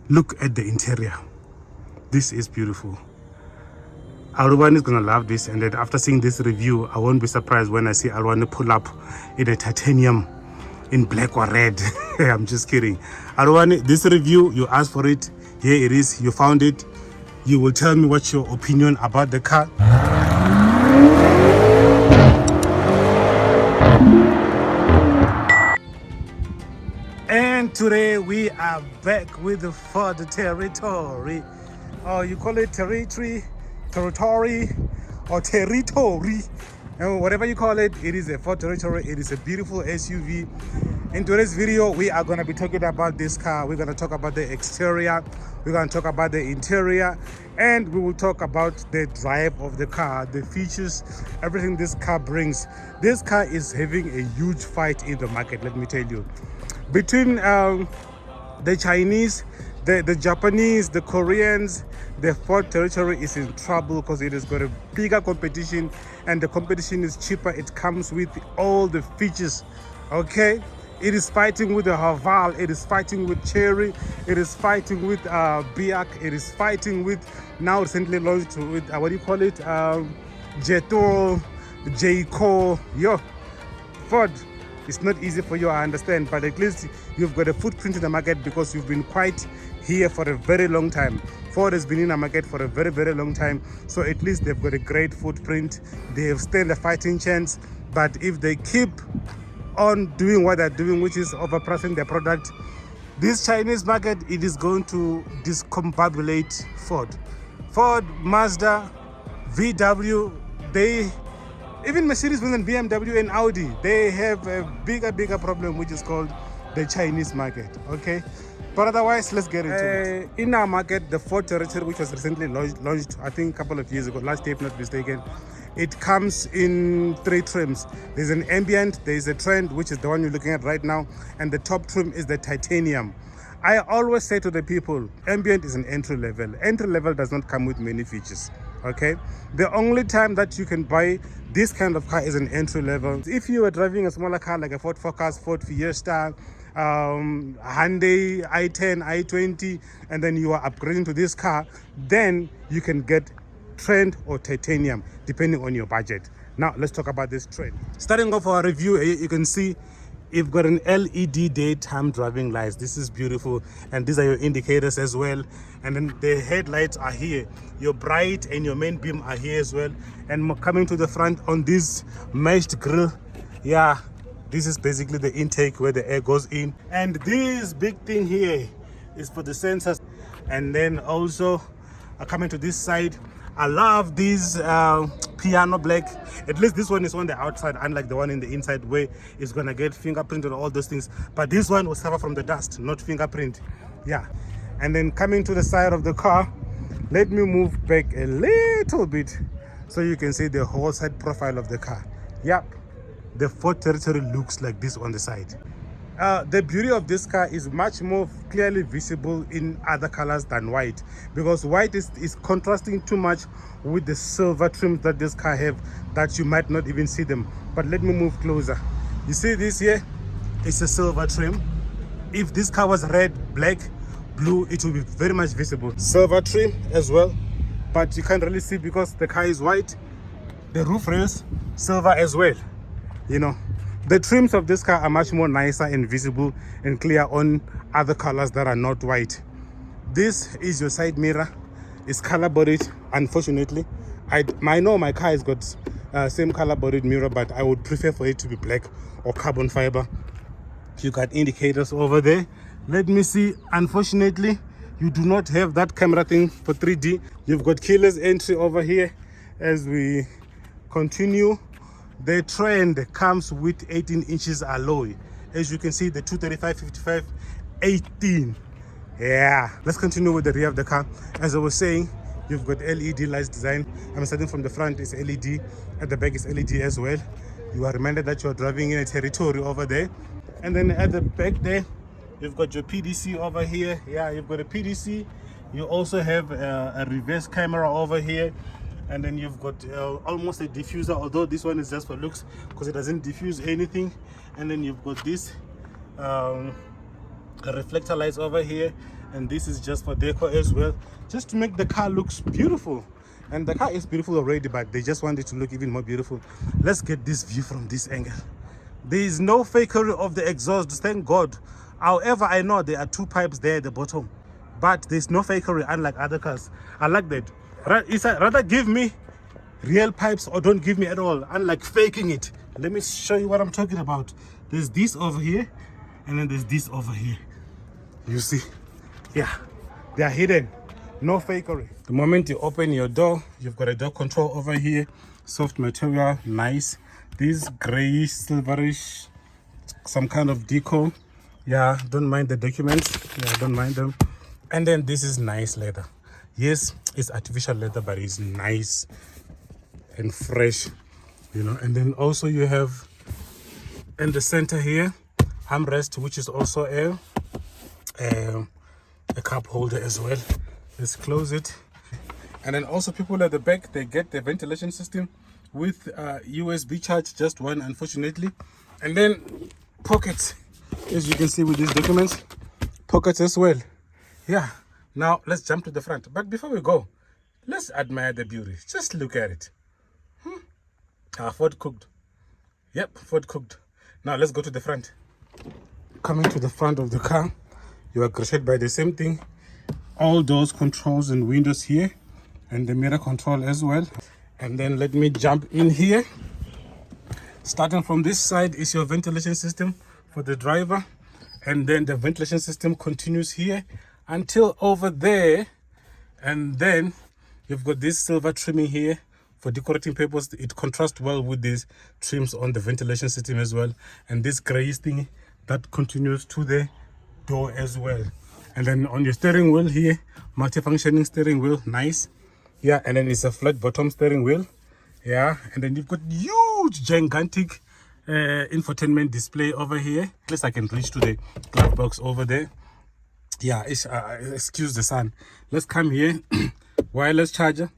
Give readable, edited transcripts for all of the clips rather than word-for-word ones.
Look at the interior. This is beautiful. Alwani is gonna love this, and then after seeing this review, I won't be surprised when I see Alwani pull up in a titanium in black or red. I'm just kidding. Alwani, this review, you asked for it. Here it is. You found it. You will tell me what's your opinion about the car. And today we are back with the Ford Territory. Oh, you call it territory, or territory. Whatever you call it, it is a Ford Territory. It is a beautiful SUV. In today's video, we are going to be talking about this car. We're going to talk about the exterior. We're going to talk about the interior. And we will talk about the drive of the car, the features, everything this car brings. This car is having a huge fight in the market, let me tell you. Between the Chinese, the Japanese, the Koreans, the Ford Territory is in trouble because it has got a bigger competition, and the competition is cheaper. It comes with all the features, okay? It is fighting with the Haval, it is fighting with Chery, it is fighting with Biak, it is fighting with, now recently launched with, what do you call it? Jetor, Jayco, yo, Ford. It's not easy for you, I understand, but at least you've got a footprint in the market because you've been quite here for a very long time. Ford has been in the market for a very, very long time, so at least they've got a great footprint. They have stand a fighting chance, but if they keep on doing what they're doing, which is overpricing their product, this Chinese market, it is going to discombobulate Ford. Ford, Mazda, VW, even Mercedes-Benz and BMW and Audi, they have a bigger problem, which is called the Chinese market, okay? But otherwise, let's get into it. In our market, the Ford Territory, which was recently launched, I think a couple of years ago, last year if not mistaken, it comes in 3 trims. There's an ambient, there's a trend, which is the one you're looking at right now, and the top trim is the titanium. I always say to the people, ambient is an entry level. Entry level does not come with many features, okay? The only time that you can buy this kind of car is an entry level. If you are driving a smaller car like a Ford Focus, Ford Fiesta, Hyundai i10, i20, and then you are upgrading to this car, then you can get trend or titanium depending on your budget. Now let's talk about this trend. Starting off our review, you can see you've got an LED daytime driving lights. This is beautiful, and these are your indicators as well. And then the headlights are here. Your bright and your main beam are here as well. And coming to the front on this meshed grille, yeah, this is basically the intake where the air goes in. And this big thing here is for the sensors. And then also coming to this side, I love these piano black. At least this one is on the outside, unlike the one in the inside where it's gonna get fingerprint and all those things. But this one will suffer from the dust, not fingerprint. Yeah. And then coming to the side of the car, let me move back a little bit so you can see the whole side profile of the car. Yep. The Ford Territory looks like this on the side. The beauty of this car is much more clearly visible in other colors than white, because white is contrasting too much with the silver trims that this car have, that you might not even see them. But let me move closer. You see this here? It's a silver trim. If this car was red, black, blue, it will be very much visible. Silver trim as well, but you can't really see because the car is white. The roof rails, silver as well, you know. The trims of this car are much more nicer and visible and clear on other colors that are not white. This is your side mirror. It's color bodied, unfortunately. I know my car has got same color bodied mirror, but I would prefer for it to be black or carbon fiber. You got indicators over there. Let me see. Unfortunately, you do not have that camera thing for 3D. You've got keyless entry over here. As we continue, the trend comes with 18 inches alloy. As you can see, the 235/55 18. Yeah, let's continue with the rear of the car. As I was saying, you've got LED lights design. I'm starting from the front, is LED. At the back is LED as well. You are reminded that you are driving in a Territory over there. And then at the back there, you've got your PDC over here. Yeah, you've got a PDC. You also have a reverse camera over here. And then you've got almost a diffuser, although this one is just for looks because it doesn't diffuse anything. And then you've got this reflector lights over here, and this is just for decor as well, just to make the car looks beautiful. And the car is beautiful already, but they just want it to look even more beautiful. Let's get this view from this angle. There is no fakery of the exhaust, thank God. However, I know there are two pipes there at the bottom, but there's no fakery unlike other cars. I like that. Rather give me real pipes or don't give me at all, unlike faking it. Let me show you what I'm talking about. There's this over here, and then there's this over here. You see? Yeah, they are hidden. No fakery. The moment you open your door, you've got a door control over here. Soft material, nice. This grayish, silverish, some kind of deco. Yeah, don't mind the documents. Yeah, don't mind them. And then this is nice leather. Yes, it's artificial leather, but it's nice and fresh, you know. And then also you have in the center here armrest, which is also a cup holder as well. Let's close it. And then also people at the back, they get the ventilation system with USB charge, just one unfortunately. And then pockets, as you can see with these documents, pockets as well. Yeah, now let's jump to the front. But before we go, let's admire the beauty. Just look at it. Ford cooked. Yep, Ford cooked. Now let's go to the front. Coming to the front of the car, you are greeted by the same thing. All doors, controls and windows here, and the mirror control as well. And then let me jump in here. Starting from this side is your ventilation system for the driver, and then the ventilation system continues here until over there. And then you've got this silver trimming here for decorating purpose. It contrasts well with these trims on the ventilation system as well, and this grayish thing that continues to the door as well. And then on your steering wheel here, multifunctioning steering wheel, nice. Yeah, and then it's a flat bottom steering wheel. Yeah, and then you've got huge gigantic infotainment display over here. At least I can reach to the glove box over there. Yeah, excuse the sun. Let's come here. Wireless charger.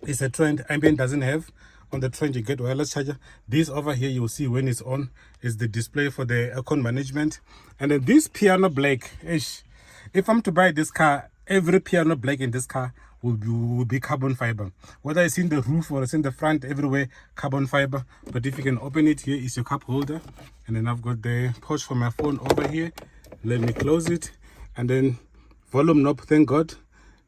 It's a Trend. Ambient doesn't have. On the Trend you get wireless charger. This over here you'll see when it's on is the display for the aircon management. And then this piano black, if I'm to buy this car, every piano black in this car will be carbon fiber. Whether it's in the roof or it's in the front, everywhere carbon fiber. But if you can open it, here is your cup holder. And then I've got the pouch for my phone over here. Let me close it. And then volume knob, thank God.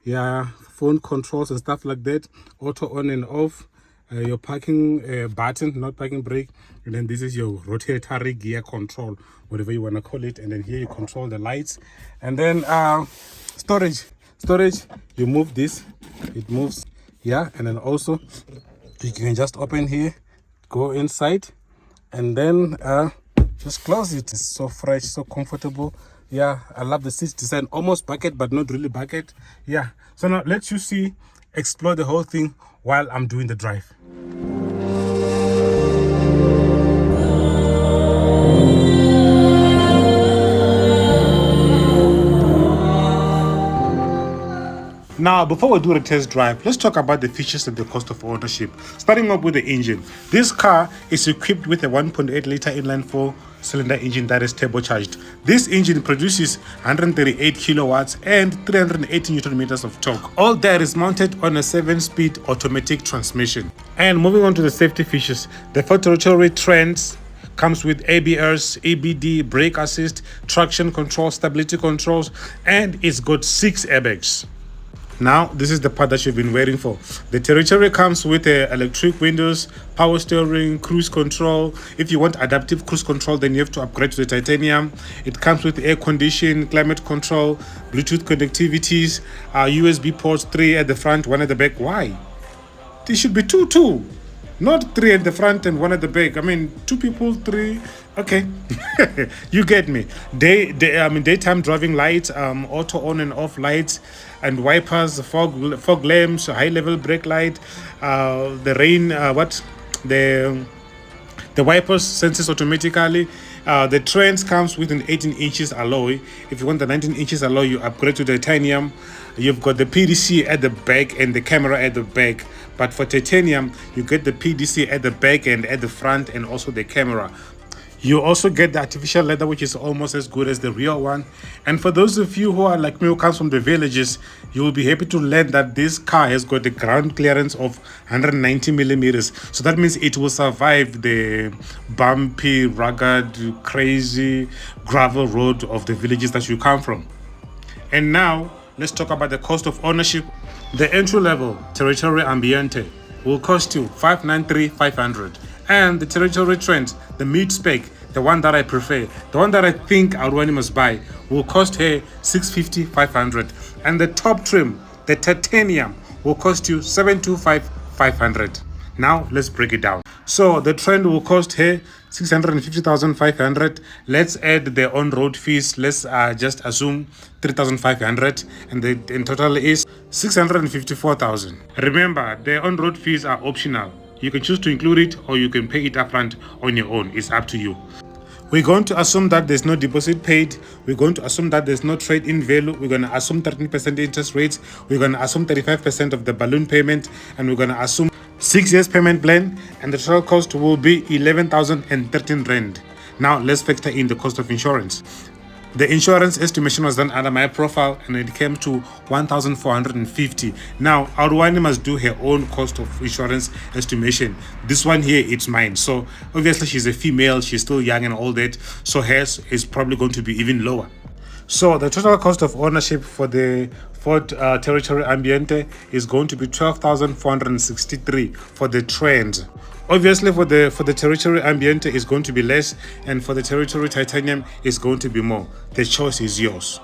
Yeah, phone controls and stuff like that. Auto on and off. Your parking button, not parking brake. And then this is your rotatory gear control, whatever you want to call it. And then here you control the lights. And then storage, you move this, it moves. Yeah, and then also you can just open here, go inside, and then just close it. It's so fresh, so comfortable. Yeah, I love the seats design, almost bucket but not really bucket. Yeah, so now let you see, explore the whole thing while I'm doing the drive. Now, before we do the test drive, let's talk about the features and the cost of ownership. Starting up with the engine. This car is equipped with a 1.8 liter inline 4-cylinder engine that is turbocharged. This engine produces 138 kilowatts and 380 newton meters of torque. All that is mounted on a 7-speed automatic transmission. And moving on to the safety features, the factory Trends comes with ABS, ABD, brake assist, traction control, stability controls, and it's got 6 airbags. Now, this is the part that you've been waiting for. The Territory comes with electric windows, power steering, cruise control. If you want adaptive cruise control, then you have to upgrade to the titanium. It comes with air condition, climate control, Bluetooth connectivities, USB ports, 3 at the front, 1 at the back. Why? There should be two. Not 3 at the front and 1 at the back. I mean, 2 people, 3. Okay, you get me. Daytime driving lights, auto on and off lights, and wipers, fog lamps, high level brake light, the rain, the wipers senses automatically. The Trends comes with an 18 inches alloy. If you want the 19 inches alloy, you upgrade to titanium. You've got the PDC at the back and the camera at the back. But for titanium, you get the PDC at the back and at the front, and also the camera. You also get the artificial leather, which is almost as good as the real one. And for those of you who are like me, who comes from the villages, you will be happy to learn that this car has got a ground clearance of 190 millimeters. So that means it will survive the bumpy, rugged, crazy gravel road of the villages that you come from. And now let's talk about the cost of ownership. The entry level Territory Ambiente will cost you 593,500, and the Territory Trent, the mid spec, the one that I prefer, the one that I think Aruani must buy, will cost her 650,500, and the top trim, the titanium, will cost you 725,500. Now let's break it down. So the Trend will cost her 650,500. Let's add the on-road fees. Let's just assume 3,500, and the in total is 654,000. Remember, the on-road fees are optional. You can choose to include it, or you can pay it upfront on your own. It's up to you. We're going to assume that there's no deposit paid. We're going to assume that there's no trade-in value. We're going to assume 13% interest rates. We're going to assume 35% of the balloon payment, and we're going to assume 6 years payment plan, and the total cost will be 11,013 rand. Now let's factor in the cost of insurance. The insurance estimation was done under my profile, and it came to 1,450. Now Aruani must do her own cost of insurance estimation. This one here, it's mine. So obviously she's a female, she's still young and all that, so hers is probably going to be even lower. So the total cost of ownership for the Ford Territory Ambiente is going to be 12,463 for the Trend. Obviously for the Territory Ambiente is going to be less, and for the Territory Titanium is going to be more. The choice is yours.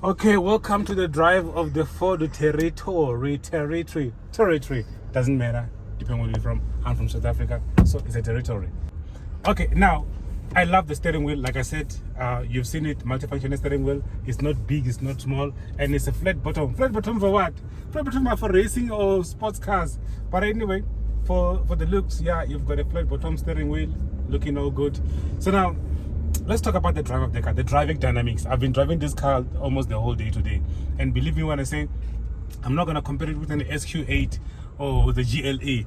Okay, welcome to the drive of the Ford Territory. Doesn't matter, depending on where you're from. I'm from South Africa, so it's a Territory. Okay, now I love the steering wheel. Like I said, you've seen it, multifunctional steering wheel. It's not big, it's not small, and it's a flat bottom. Flat bottom for what? Flat bottom for racing or sports cars. But anyway, for the looks, yeah, you've got a flat bottom steering wheel, looking all good. So now let's talk about the drive of the car, the driving dynamics. I've been driving this car almost the whole day today, and believe me when I say I'm not gonna compare it with an SQ8 or the GLE,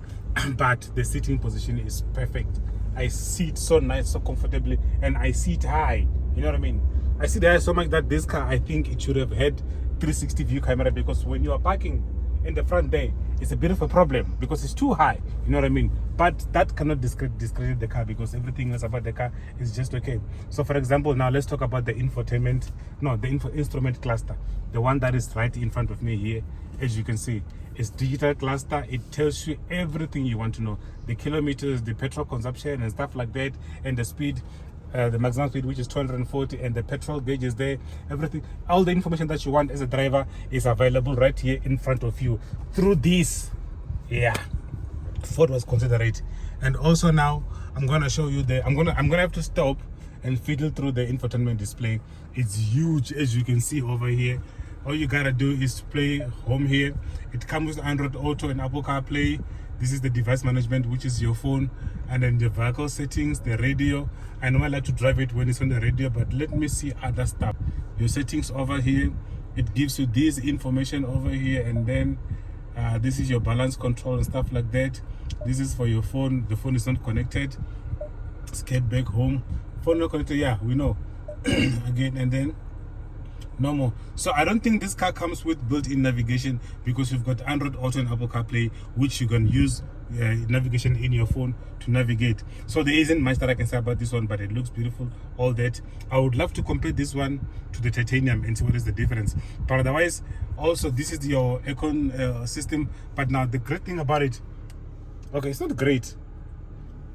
but the sitting position is perfect. I sit so nice, so comfortably, and I sit high. You know what I mean? I sit high so much that this car, I think it should have had 360 view camera, because when you are parking in the front there, it's a bit of a problem because it's too high. You know what I mean? But that cannot discredit the car, because everything else about the car is just okay. So for example, now let's talk about the infotainment, the instrument cluster, the one that is right in front of me here. As you can see, it's digital cluster. It tells you everything you want to know, the kilometers, the petrol consumption and stuff like that, and the speed, the maximum speed, which is 240, and the petrol gauge is there. Everything, all the information that you want as a driver is available right here in front of you through this. Yeah, Ford was considerate. And also now I'm gonna show you I'm gonna have to stop and fiddle through the infotainment display. It's huge, as you can see over here. All you gotta do is play home here. It comes with Android Auto and Apple CarPlay. This is the device management, which is your phone, and then the vehicle settings, the radio. I know I like to drive it when it's on the radio, but let me see other stuff. Your settings over here, it gives you this information over here, and then this is your balance control and stuff like that. This is for your phone. The phone is not connected. Let's get back home. Phone not connected, yeah, we know. Again, and then no more. So I don't think this car comes with built-in navigation, because you've got Android Auto and Apple CarPlay, which you can use navigation in your phone to navigate. So there isn't much that I can say about this one, but it looks beautiful, all that. I would love to compare this one to the Titanium and see what is the difference. But otherwise, also this is your aircon system. But now the great thing about it, okay, it's not great.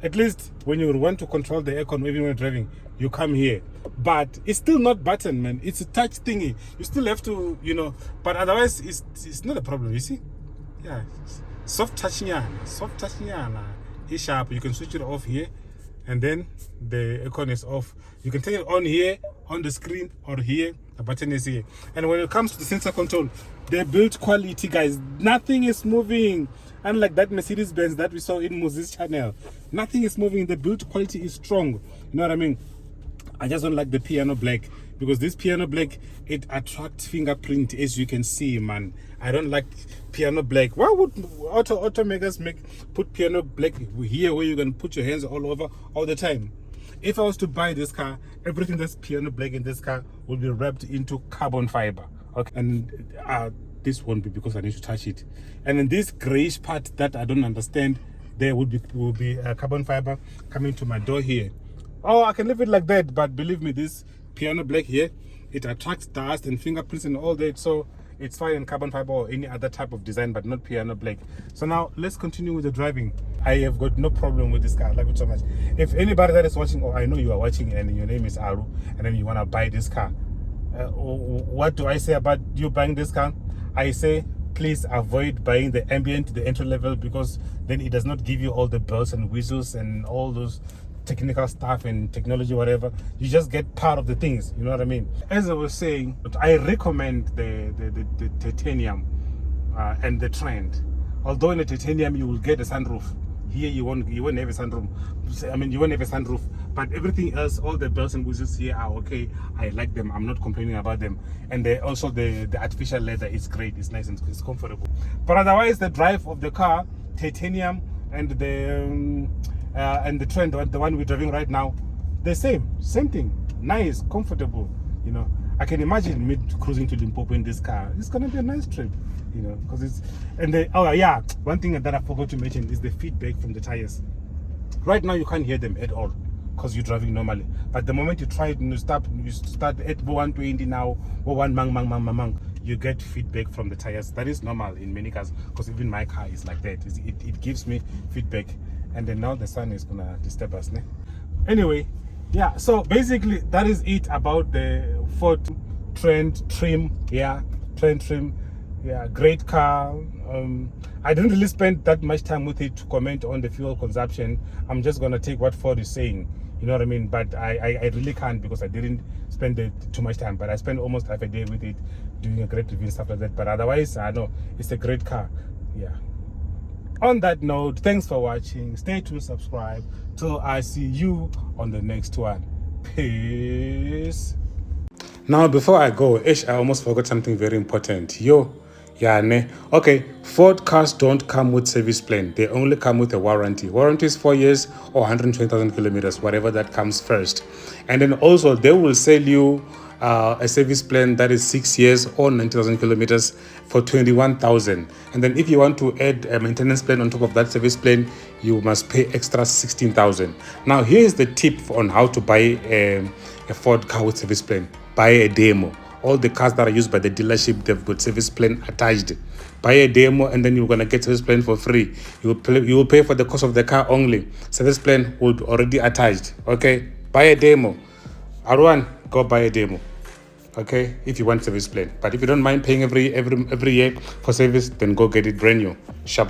At least when you want to control the aircon, even when driving, you come here. But it's still not button, man. It's a touch thingy. You still have to, but otherwise it's not a problem, you see? Yeah. Soft touching, it's sharp. You can switch it off here, and then the aircon is off. You can turn it on here, on the screen, or here. The button is here. And when it comes to the sensor control, the build quality, guys, nothing is moving. Unlike that Mercedes-Benz that we saw in Moses channel, nothing is moving. The build quality is strong. You know what I mean? I just don't like the piano black. because this piano black, it attracts fingerprint, as you can see, man. I don't like piano black. Why would automakers put piano black here where you can put your hands all over all the time? If I was to buy this car, everything that's piano black in this car will be wrapped into carbon fiber. Okay, and this won't be because I need to touch it. And in this grayish part that I don't understand, there will be carbon fiber coming to my door here. Oh, I can leave it like that, but believe me, this piano black here, it attracts dust and fingerprints and all that, so it's fine in carbon fiber or any other type of design, but not piano black. So now let's continue with the driving. I have got no problem with this car. I like it so much. If anybody that is watching, or I know you are watching and your name is Aru, and then you want to buy this car, what do I say about you buying this car? I say please avoid buying the ambient, the entry level, because then it does not give you all the bells and whistles and all those technical stuff and technology, whatever. You just get part of the things, you know what I mean? As I was saying, I recommend the titanium and the Trend. Although in the titanium you will get a sunroof, here you won't have a sunroof. I mean, you won't have a sunroof, but everything else, all the bells and whistles here are okay. I like them. I'm not complaining about them. And also the artificial leather is great. It's nice and it's comfortable. But otherwise, the drive of the car, titanium and the Trend, the one we're driving right now, the same thing. Nice, comfortable. You know, I can imagine me cruising to Limpopo in this car. It's gonna be a nice trip, you know, because it's oh yeah, one thing that I forgot to mention is the feedback from the tires. Right now you can't hear them at all because you're driving normally, but the moment you try it and you start at 120 now, or one mang, you get feedback from the tires. That is normal in many cars, because even my car is like that. It gives me feedback. And then now the sun is gonna disturb us, né? Anyway, yeah, so basically that is it about the Ford Trend trim. Yeah, Trend trim. Yeah, great car. I didn't really spend that much time with it to comment on the fuel consumption. I'm just gonna take what Ford is saying, you know what I mean? But I really can't, because I didn't spend too much time. But I spent almost half a day with it doing a great review and stuff like that. But otherwise, I know it's a great car. Yeah. On that note, thanks for watching. Stay tuned, subscribe till I see you on the next one. Peace. Now, before I go, I almost forgot something very important. Okay, Ford cars don't come with service plan. They only come with a warranty. Warranty is 4 years or 120,000 kilometers, whatever that comes first. And then also they will sell you a service plan that is 6 years or 90,000 kilometers for 21,000. And then if you want to add a maintenance plan on top of that service plan, you must pay extra 16,000. Now here is the tip on how to buy a Ford car with service plan. Buy a demo. All the cars that are used by the dealership, they've got service plan attached. Buy a demo and then you're going to get service plan for free. You will pay for the cost of the car only. Service plan will be already attached. Okay, buy a demo. Arwan, go buy a demo. Okay, if you want service plan. But if you don't mind paying every year for service, then go get it brand new. Sharp.